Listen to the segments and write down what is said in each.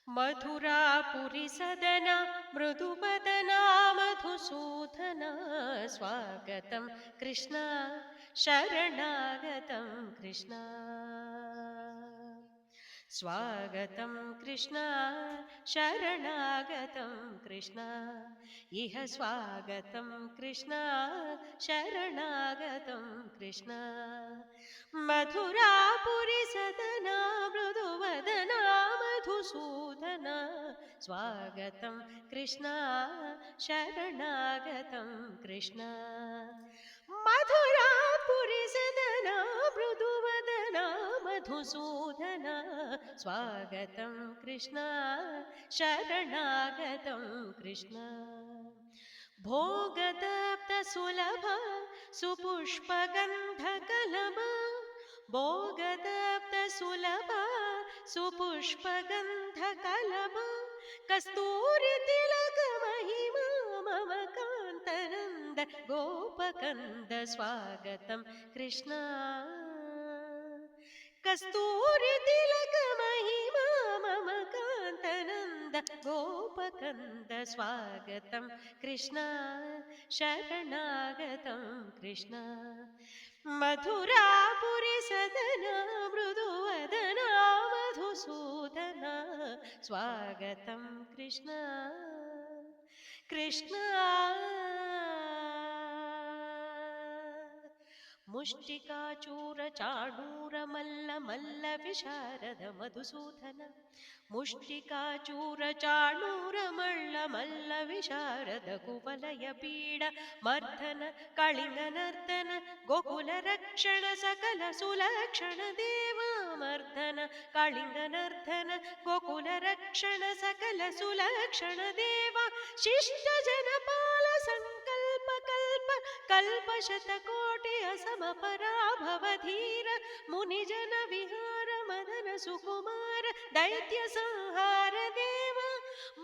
मधुरापुरि सदना मृदुवदना मधुसूदना स्वागतं कृष्ण शरणागतं कृष्ण स्वागतं कृष्ण शरणागतं कृष्ण इह स्वागतं कृष्ण शरणागतं कृष्ण मधुरापुरि सदना मृदुवदना मधुसूदना स्वागतं कृष्ण शरणागतं कृष्ण मधुरापुरि सदना मृदुवदना मधुसूदना स्वागतं कृष्ण शरणागतं कृष्ण भोगदत्तसुलभ सुपुष्पगन्धकलम भोगदत्तसुलभ सुपुष्पगन्धकलम कस्तूरितिलकमहिमा मम कान्तनन्द गोपकन्द स्वागतं कृष्ण कस्तूरितिलकमहिमा मम कान्तनन्द गोपकन्द स्वागतं कृष्ण शरणागतं कृष्ण मधुरापुरि सदना मृदुवदना मधुसूदना स्वागतं कृष्ण कृष्ण मुष्टिकाचूरचाणूरमल्लमल्लविशारद मधुसूदन मुष्टिकाचूरचाणूरमल्लमल्लविशारद कुवलयपीड मर्दन कलिङ्गनर्दन गोकुलरक्षण सकल सुलक्षण देवामर्दन कलिङ्गनर्दन गोकुलरक्षण सकल सुलक्षण देवा शिष्टजनपाल संकल्प कल्प कल्पशतकोटि असमपराभवधीर मुनिजन विहार मदन सुकुमार दैत्य संहार देव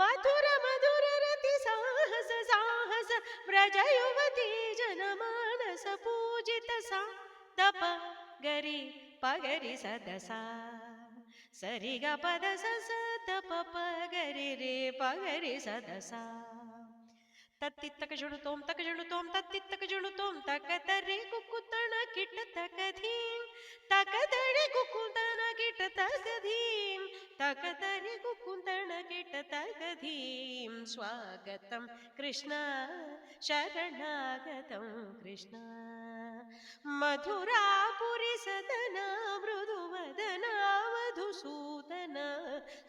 मधुर मधुर रति साहस साहस व्रज युवती जनमानस पूजित सा तप गरि पगरि सदसा सरि ग पद स तप पगरि रे पगरि सदसा तत्तित्तक जुणुतों तक जुणुतों तत्तित्तक जुणुतों तक तरे कुकुतण किट तक धीम तक तरे कुकुतण किट तक धीम तक तरे कुकुतण किट तक धीम स्वागतं कृष्ण शरणागतं कृष्ण मधुरापुरि सदना मृदुवदना मधुसूदना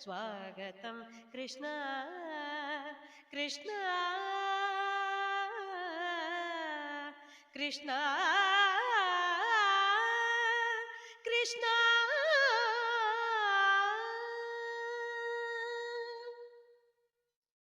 स्वागतं कृष्ण कृष्ण कृष्ण कृष्ण